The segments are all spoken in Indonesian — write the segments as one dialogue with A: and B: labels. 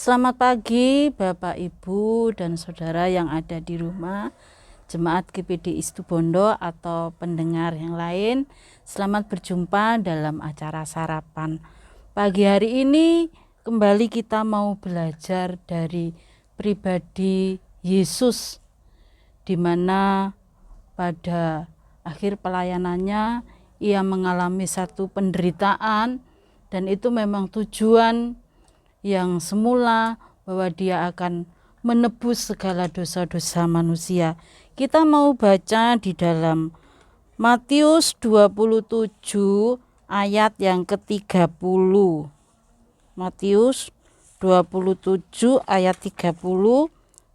A: Selamat pagi Bapak, Ibu, dan Saudara yang ada di rumah, Jemaat GPD Situbondo atau pendengar yang lain. Selamat berjumpa dalam acara sarapan. Pagi hari ini kembali kita mau belajar dari pribadi Yesus, di mana pada akhir pelayanannya ia mengalami satu penderitaan, dan itu memang tujuan yang semula bahwa dia akan menebus segala dosa-dosa manusia. Kita mau baca di dalam Matius 27 ayat yang ke-30. Matius 27 ayat 30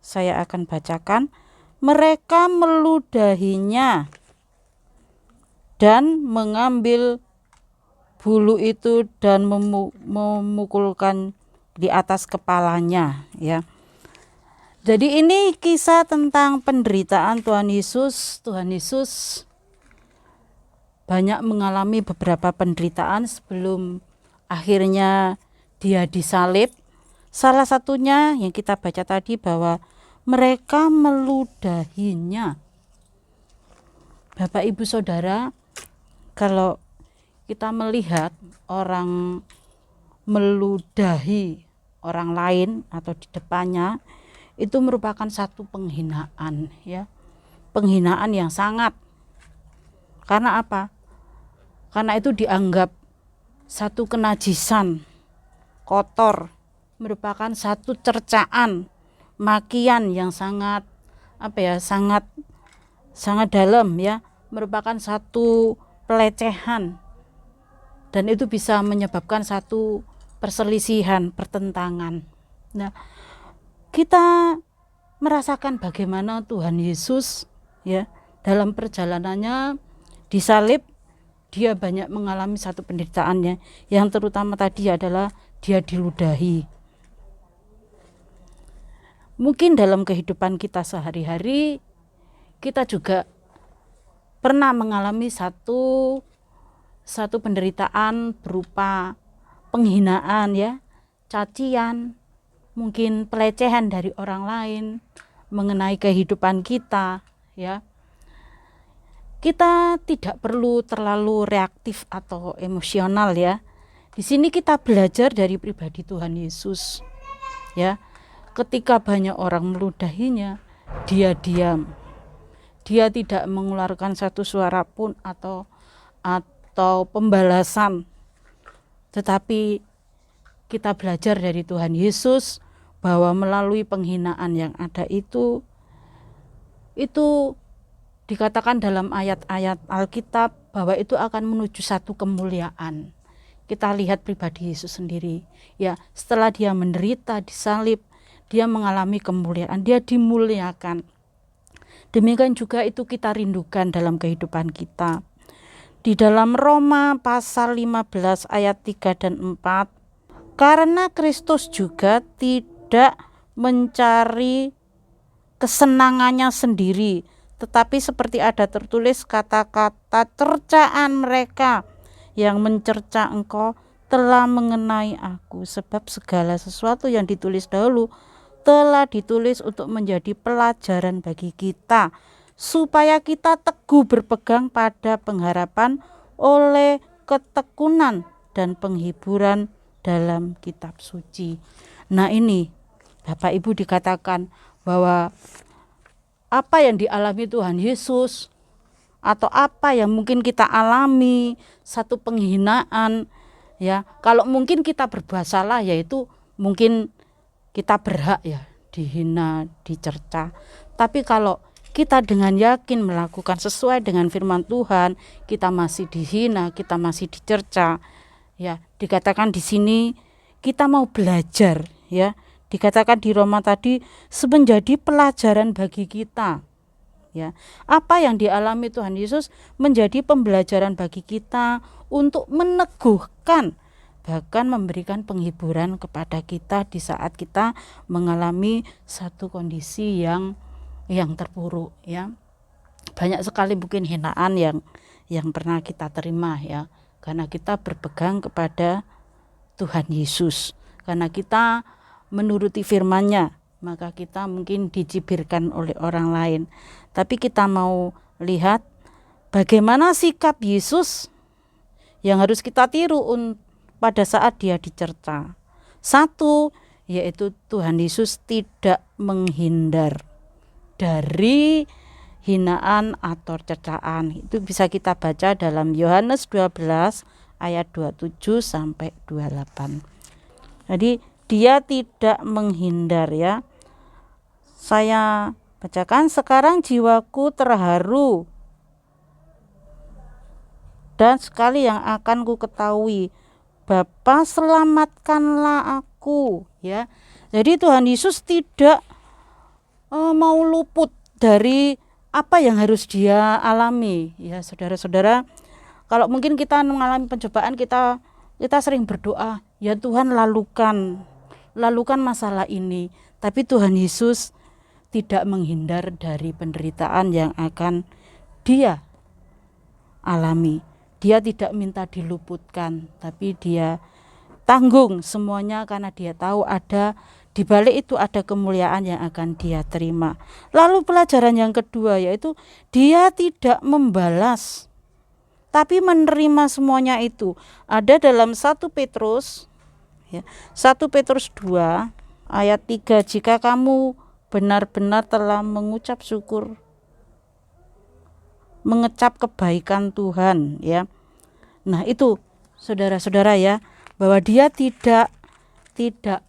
A: saya akan bacakan. Mereka meludahinya dan mengambil bulu itu dan memukulkan di atas kepalanya, ya. Jadi ini kisah tentang penderitaan Tuhan Yesus. Tuhan Yesus banyak mengalami beberapa penderitaan sebelum akhirnya dia disalib. Salah satunya yang kita baca tadi bahwa mereka meludahinya. Bapak, Ibu, Saudara, kalau kita melihat orang meludahi orang lain atau di depannya, itu merupakan satu penghinaan, ya. Penghinaan yang sangat. Karena apa? Karena itu dianggap satu kenajisan, kotor, merupakan satu cercaan, makian yang sangat sangat dalam, ya, merupakan satu pelecehan, dan itu bisa menyebabkan satu perselisihan, pertentangan. Nah, kita merasakan bagaimana Tuhan Yesus, ya, dalam perjalanannya disalib, dia banyak mengalami satu penderitaannya, yang terutama tadi adalah dia diludahi. Mungkin dalam kehidupan kita sehari-hari kita juga pernah mengalami satu penderitaan berupa penghinaan, ya, cacian, mungkin pelecehan dari orang lain mengenai kehidupan kita, ya. Kita tidak perlu terlalu reaktif atau emosional, ya. Di sini kita belajar dari pribadi Tuhan Yesus, ya. Ketika banyak orang meludahinya, dia diam. Dia tidak mengeluarkan satu suara pun atau pembalasan. Tetapi kita belajar dari Tuhan Yesus bahwa melalui penghinaan yang ada itu dikatakan dalam ayat-ayat Alkitab bahwa itu akan menuju satu kemuliaan. Kita lihat pribadi Yesus sendiri, ya, setelah dia menderita, disalib, dia mengalami kemuliaan, dia dimuliakan. Demikian juga itu kita rindukan dalam kehidupan kita. Di dalam Roma pasal 15 ayat 3 dan 4, karena Kristus juga tidak mencari kesenangannya sendiri, tetapi seperti ada tertulis kata-kata cercaan mereka yang mencerca engkau telah mengenai aku, sebab segala sesuatu yang ditulis dahulu telah ditulis untuk menjadi pelajaran bagi kita, supaya kita teguh berpegang pada pengharapan oleh ketekunan dan penghiburan dalam kitab suci. Nah, ini Bapak Ibu dikatakan bahwa apa yang dialami Tuhan Yesus atau apa yang mungkin kita alami, satu penghinaan, ya. Kalau mungkin kita berbuat salah, yaitu mungkin kita berhak, ya, dihina, dicerca. Tapi kalau kita dengan yakin melakukan sesuai dengan firman Tuhan, kita masih dihina, kita masih dicerca, ya. Dikatakan di sini kita mau belajar, ya. Dikatakan di Roma tadi menjadi pelajaran bagi kita, ya. Apa yang dialami Tuhan Yesus menjadi pembelajaran bagi kita untuk meneguhkan, bahkan memberikan penghiburan kepada kita di saat kita mengalami satu kondisi yang terpuruk, ya. Banyak sekali mungkin hinaan yang pernah kita terima, ya, karena kita berpegang kepada Tuhan Yesus, karena kita menuruti firman-Nya, maka kita mungkin dicibirkan oleh orang lain. Tapi kita mau lihat bagaimana sikap Yesus yang harus kita tiru pada saat dia dicerca. Satu, yaitu Tuhan Yesus tidak menghindar dari hinaan atau cercaan. Itu bisa kita baca dalam Yohanes 12 ayat 27 sampai 28. Jadi dia tidak menghindar ya. Saya bacakan, sekarang jiwaku terharu dan sekali yang akan ku ketahui, Bapa selamatkanlah aku ya. Jadi Tuhan Yesus tidak mau luput dari apa yang harus dia alami ya, saudara-saudara. Kalau mungkin kita mengalami pencobaan, kita sering berdoa, ya Tuhan lalukan masalah ini. Tapi Tuhan Yesus tidak menghindar dari penderitaan yang akan dia alami. Dia tidak minta diluputkan, tapi dia tanggung semuanya karena dia tahu ada di balik itu ada kemuliaan yang akan dia terima. Lalu pelajaran yang kedua yaitu dia tidak membalas, tapi menerima semuanya itu. Ada dalam 1 Petrus ya, 1 Petrus 2 ayat 3, jika kamu benar-benar telah mengucap syukur, mengecap kebaikan Tuhan ya. Nah, itu saudara-saudara ya, bahwa dia tidak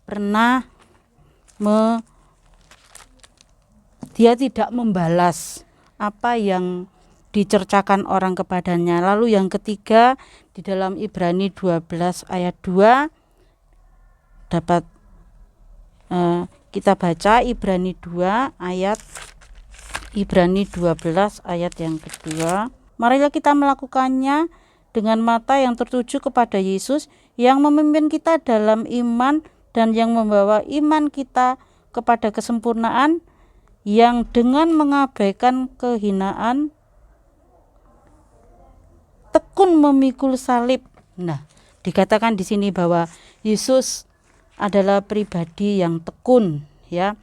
A: pernah dia tidak membalas apa yang dicercakan orang kepadanya. Lalu yang ketiga di dalam Ibrani 12 ayat 2 dapat kita baca Ibrani 12 ayat yang kedua. Marilah kita melakukannya dengan mata yang tertuju kepada Yesus yang memimpin kita dalam iman dan yang membawa iman kita kepada kesempurnaan, yang dengan mengabaikan kehinaan tekun memikul salib. Nah, dikatakan di sini bahwa Yesus adalah pribadi yang tekun ya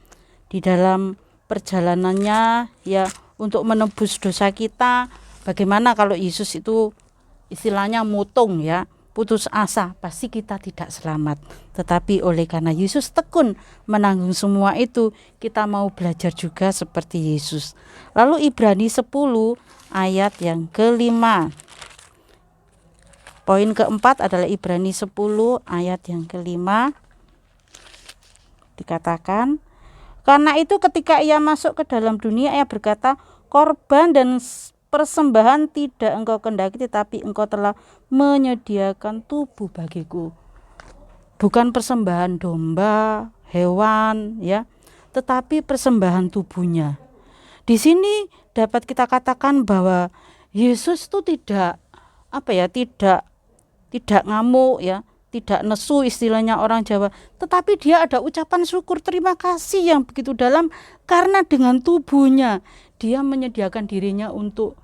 A: di dalam perjalanannya ya untuk menebus dosa kita. Bagaimana kalau Yesus itu istilahnya mutung ya, putus asa, pasti kita tidak selamat. Tetapi oleh karena Yesus tekun menanggung semua itu, kita mau belajar juga seperti Yesus. Lalu Ibrani 10 ayat yang kelima. Poin keempat adalah Ibrani 10 ayat yang kelima. Dikatakan, karena itu ketika ia masuk ke dalam dunia, ia berkata, korban dan persembahan tidak engkau kendaki, tetapi engkau telah menyediakan tubuh bagiku. Bukan persembahan domba, hewan ya, tetapi persembahan tubuhnya. Di sini dapat kita katakan bahwa Yesus itu tidak ngamuk ya, tidak nesu istilahnya orang Jawa, tetapi dia ada ucapan syukur terima kasih yang begitu dalam, karena dengan tubuhnya dia menyediakan dirinya untuk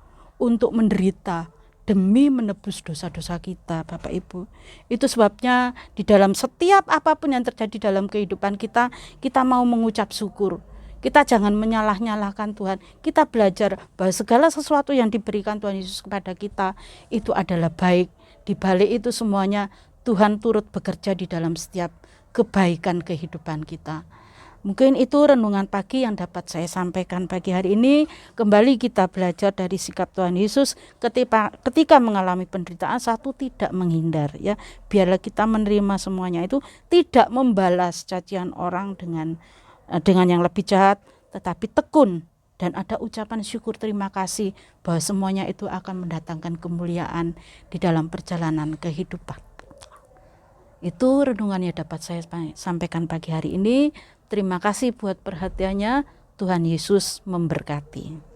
A: menderita demi menebus dosa-dosa kita, Bapak Ibu. Itu sebabnya di dalam setiap apapun yang terjadi dalam kehidupan kita, kita mau mengucap syukur. Kita jangan menyalah-nyalahkan Tuhan. Kita belajar bahwa segala sesuatu yang diberikan Tuhan Yesus kepada kita itu adalah baik. Di balik itu semuanya Tuhan turut bekerja di dalam setiap kebaikan kehidupan kita. Mungkin itu renungan pagi yang dapat saya sampaikan pagi hari ini. Kembali kita belajar dari sikap Tuhan Yesus ketika mengalami penderitaan. Satu, tidak menghindar ya. Biarlah kita menerima semuanya itu, tidak membalas cacian orang dengan yang lebih jahat, tetapi tekun dan ada ucapan syukur terima kasih bahwa semuanya itu akan mendatangkan kemuliaan di dalam perjalanan kehidupan. Itu renungannya dapat saya sampaikan pagi hari ini. Terima kasih buat perhatiannya. Tuhan Yesus memberkati.